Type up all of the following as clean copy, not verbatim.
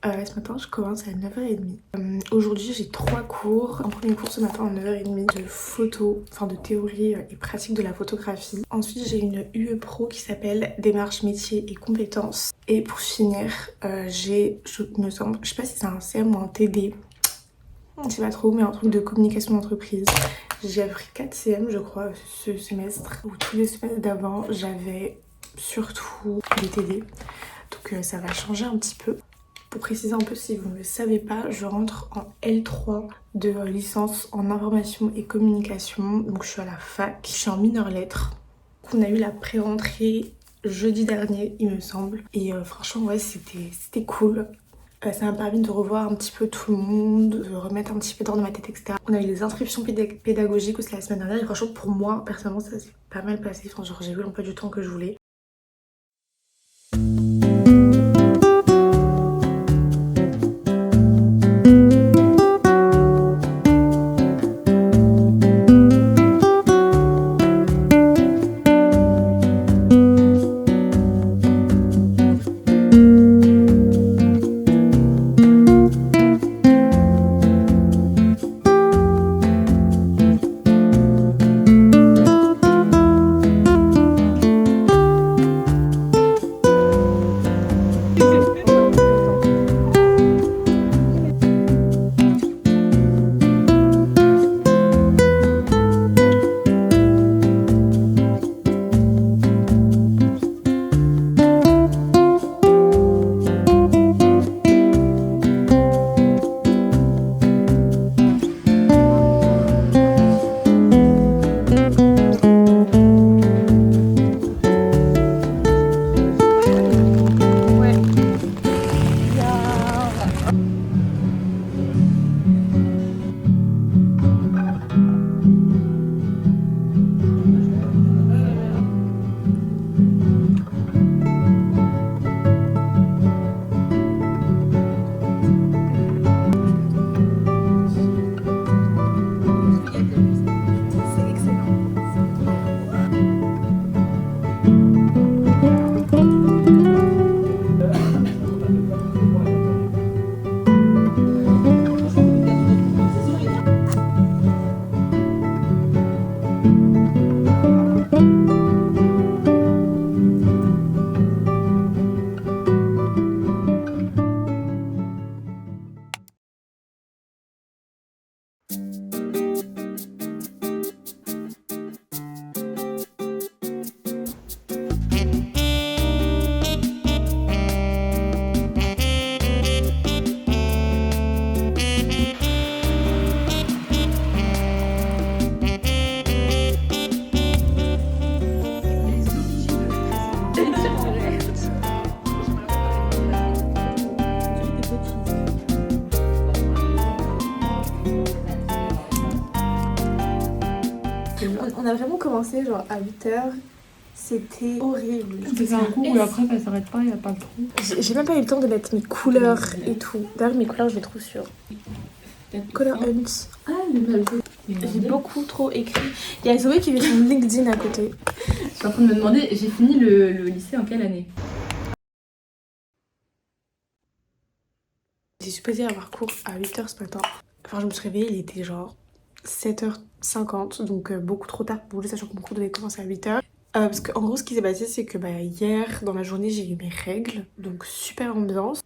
Ce matin, je commence à 9h30. Aujourd'hui, j'ai 3 cours. Un premier cours ce matin à 9h30 de photo, enfin de théorie et pratique de la photographie. Ensuite, j'ai une UE Pro qui s'appelle Démarche métier et compétences. Et pour finir, j'ai, je me semble, je sais pas si c'est un CM ou un TD, je sais pas trop, mais un truc de communication d'entreprise. J'ai appris 4 CM, je crois, ce semestre. Ou tous les semestres d'avant, j'avais surtout des TD. Donc ça va changer un petit peu. Pour préciser un peu si vous ne le savez pas, je rentre en L3 de licence en information et communication. Donc je suis à la fac, je suis en mineur lettres. On a eu la pré-rentrée jeudi dernier, il me semble. Et franchement, ouais, c'était cool. Ça m'a permis de revoir un petit peu tout le monde, de remettre un petit peu d'ordre dans ma tête, etc. On a eu les inscriptions pédagogiques aussi la semaine dernière. Et franchement, pour moi, personnellement, ça s'est pas mal passé. Enfin, genre, j'ai eu l'emploi du temps que je voulais. On a vraiment commencé genre à 8h, c'était horrible. C'est un cours où après ça s'arrête pas, il n'y a pas de trou. J'ai même pas eu le temps de mettre mes couleurs et tout. D'ailleurs mes couleurs je les trouve sur Color Hunt. Ah, le J'ai beaucoup trop écrit. Il y a Zoé qui fait son LinkedIn à côté. Je suis en train de me demander, j'ai fini le lycée en quelle année? J'ai supposé avoir cours à 8h ce matin. Enfin je me suis réveillée, il était genre 7h50, donc beaucoup trop tard pour vous, sachant que mon cours devait commencer à 8h. Parce qu'en gros, ce qui s'est passé, c'est que hier, dans la journée, j'ai eu mes règles, donc super ambiance.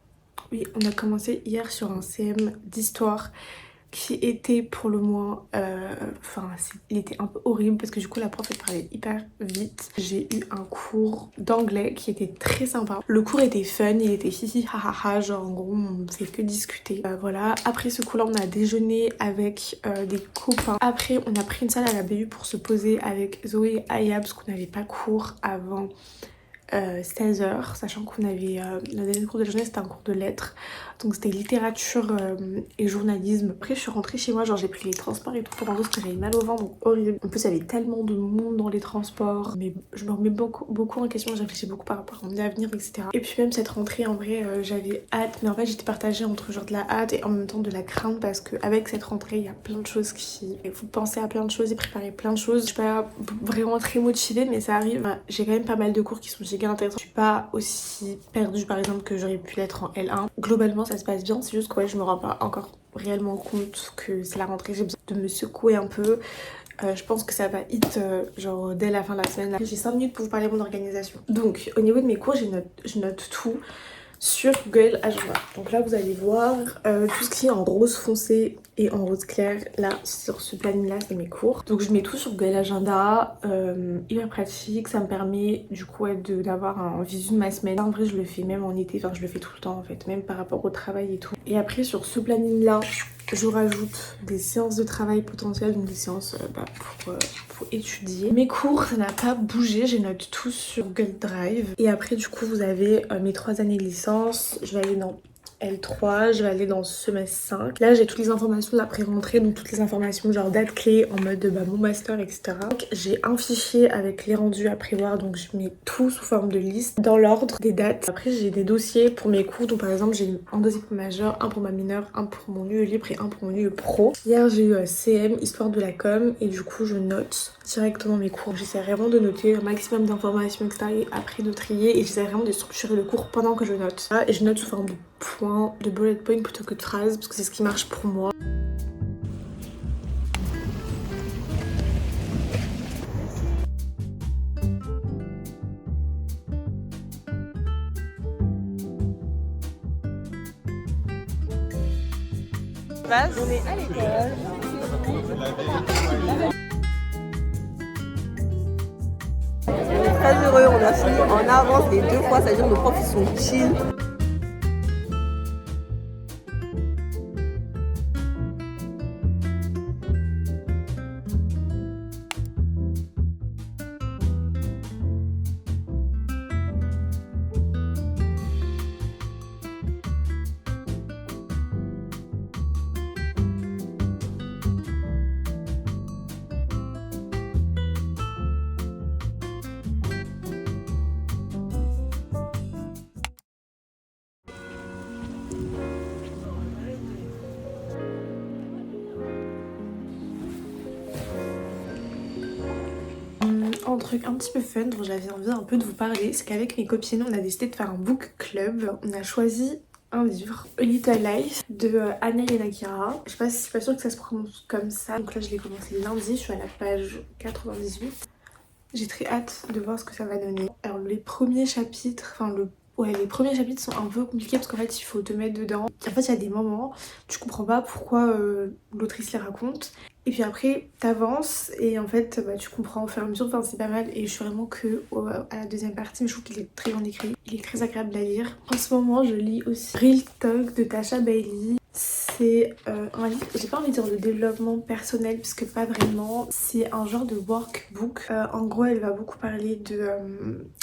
Oui, on a commencé hier sur un CM d'histoire qui était pour le moins... Enfin, il était un peu horrible parce que du coup, la prof, elle parlait hyper vite. J'ai eu un cours d'anglais qui était très sympa. Le cours était fun, il était hihi ha ha ha, genre en gros, on fait que discuter. Voilà, après ce cours-là, on a déjeuné avec des copains. Après, on a pris une salle à la BU pour se poser avec Zoé et Aya parce qu'on n'avait pas cours avant 16h, sachant qu'on avait le dernier cours de la journée, c'était un cours de lettres, donc c'était littérature et journalisme. Après je suis rentrée chez moi, genre j'ai pris les transports et tout, pendant que j'avais mal au ventre, donc horrible. En plus il y avait tellement de monde dans les transports, mais je me remets beaucoup en question, j'ai réfléchi beaucoup par rapport à mon avenir, etc. Et puis même cette rentrée, en vrai j'avais hâte, mais en fait j'étais partagée entre genre de la hâte et en même temps de la crainte, parce qu'avec cette rentrée il y a plein de choses qui... Il faut penser à plein de choses et préparer plein de choses. Je suis pas vraiment très motivée, mais ça arrive. J'ai quand même pas mal de cours qui sont giga bien intéressant. Je suis pas aussi perdue par exemple que j'aurais pu l'être en L1. Globalement ça se passe bien, c'est juste que ouais, je me rends pas encore réellement compte que c'est la rentrée, j'ai besoin de me secouer un peu. Je pense que ça va hit genre dès la fin de la semaine. J'ai 5 minutes pour vous parler de mon organisation. Donc au niveau de mes cours, je note tout sur Google Agenda. Donc là vous allez voir tout ce qui est en rose foncé et en rose clair. Là sur ce planning là c'est mes cours. Donc je mets tout sur Google Agenda, hyper pratique. Ça me permet du coup ouais, d'avoir un visu de ma semaine. En vrai je le fais même en été, enfin je le fais tout le temps en fait, même par rapport au travail et tout. Et après sur ce planning là je rajoute des séances de travail potentielles, donc des séances pour étudier. Mes cours, ça n'a pas bougé, je note tout sur Google Drive. Et après, du coup, vous avez mes 3 années de licence. Je vais aller dans L3, je vais aller dans semestre 5. Là, j'ai toutes les informations de la pré-rentrée, donc toutes les informations genre date clé en mode mon master, etc. Donc, j'ai un fichier avec les rendus à prévoir, donc je mets tout sous forme de liste dans l'ordre des dates. Après, j'ai des dossiers pour mes cours, donc par exemple, j'ai un dossier pour majeur, un pour ma mineure, un pour mon UE libre et un pour mon UE pro. Hier, j'ai eu CM, histoire de la com, et du coup, je note directement mes cours. J'essaie vraiment de noter un maximum d'informations, etc. et après de trier, et j'essaie vraiment de structurer le cours pendant que je note. Et je note sous forme de points, de bullet points plutôt que de phrases, parce que c'est ce qui marche pour moi. On est à l'école. Très heureux, on a fini en avance les 2 fois, c'est-à-dire nos profs ils sont chill. Un truc un petit peu fun dont j'avais envie un peu de vous parler, c'est qu'avec mes copines on a décidé de faire un book club. On a choisi un livre, A Little Life de Anna Yenakira. Je suis pas sûre que ça se prononce comme ça, donc là je l'ai commencé lundi, je suis à la page 98. J'ai très hâte de voir ce que ça va donner. Alors les premiers chapitres, les premiers chapitres sont un peu compliqués parce qu'en fait il faut te mettre dedans. En fait il y a des moments, tu comprends pas pourquoi l'autrice les raconte. Et puis après t'avances et en fait tu comprends au fur et à mesure, enfin c'est pas mal. Et je suis vraiment que à la deuxième partie, mais je trouve qu'il est très bien écrit. Il est très agréable à lire. En ce moment je lis aussi Real Talk de Tasha Bailey. C'est un livre, j'ai pas envie de dire de développement personnel puisque pas vraiment, c'est un genre de workbook. En gros elle va beaucoup parler de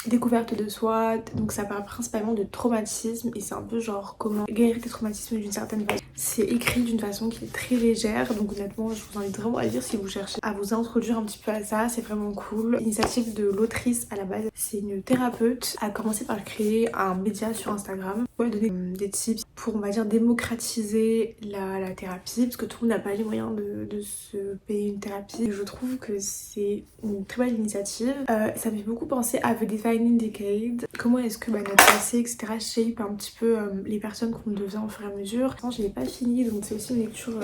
découverte de soi, donc ça parle principalement de traumatisme et c'est un peu genre comment guérir tes traumatismes d'une certaine façon. C'est écrit d'une façon qui est très légère, donc honnêtement je vous invite vraiment à lire si vous cherchez à vous introduire un petit peu à ça, c'est vraiment cool. L'initiative de l'autrice à la base, c'est une thérapeute, a commencé par créer un média sur Instagram pour donner des tips pour on va dire démocratiser la thérapie parce que tout le monde n'a pas les moyens de se payer une thérapie. Je trouve que c'est une très belle initiative. Ça me fait beaucoup penser à The Defining Decade. Comment est-ce que notre passé etc shape un petit peu les personnes qu'on devient au fur et à mesure. Je l'ai pas fini donc c'est aussi une lecture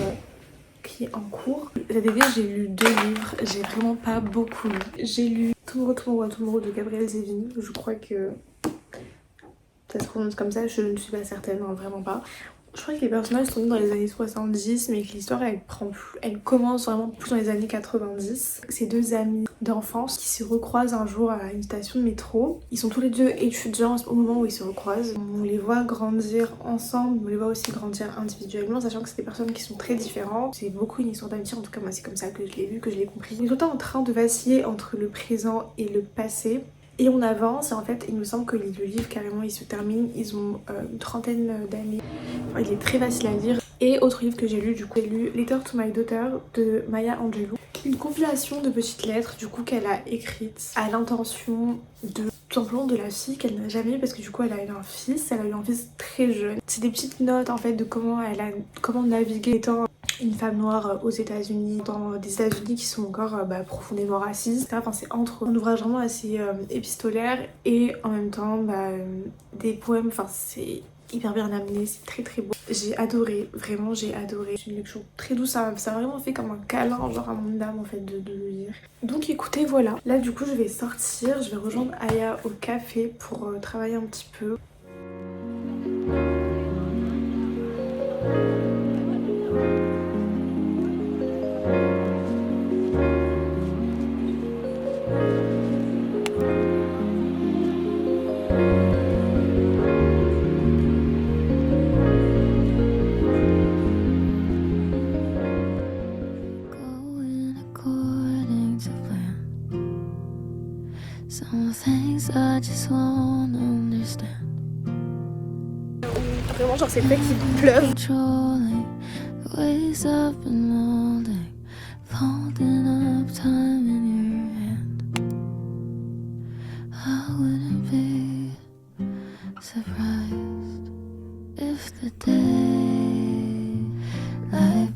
qui est en cours. Cet été j'ai lu 2 livres, j'ai vraiment pas beaucoup lu. J'ai lu Tomorrow de Gabrielle Zevin, je crois que ça se prononce comme ça, je ne suis pas certaine, hein, vraiment pas. Je crois que les personnages sont dans les années 70 mais que l'histoire elle commence vraiment plus dans les années 90. C'est 2 amis d'enfance qui se recroisent un jour à une station de métro. Ils sont tous les 2 étudiants au moment où ils se recroisent. On les voit grandir ensemble, on les voit aussi grandir individuellement, sachant que c'est des personnes qui sont très différentes. C'est beaucoup une histoire d'amitié, en tout cas moi c'est comme ça que je l'ai vu, que je l'ai compris. Ils sont tout le temps en train de vaciller entre le présent et le passé. Et on avance et en fait il me semble que le livre carrément il se termine, ils ont une trentaine d'années. Enfin, il est très facile à lire. Et autre livre que j'ai lu du coup, j'ai lu Letter to My Daughter de Maya Angelou. Une compilation de petites lettres du coup qu'elle a écrites à l'intention de tout simplement de la fille qu'elle n'a jamais eu parce que du coup elle a eu un fils très jeune. C'est des petites notes en fait de comment naviguer étant une femme noire aux États-Unis, dans des États-Unis qui sont encore profondément racistes. Enfin, c'est entre un ouvrage vraiment assez épistolaire et en même temps des poèmes. Enfin, c'est hyper bien amené, c'est très très beau. J'ai adoré, vraiment j'ai adoré. C'est une lecture très douce, ça m'a vraiment fait comme un câlin genre à mon âme en fait de le lire. Donc écoutez, voilà. Là du coup je vais sortir, je vais rejoindre Aya au café pour travailler un petit peu. Some things I just won't understand. Vraiment genre c'est le fait qu'il pleuve. Controlling the ways I've been molding, folding up time in your hand. I wouldn't be surprised if the day I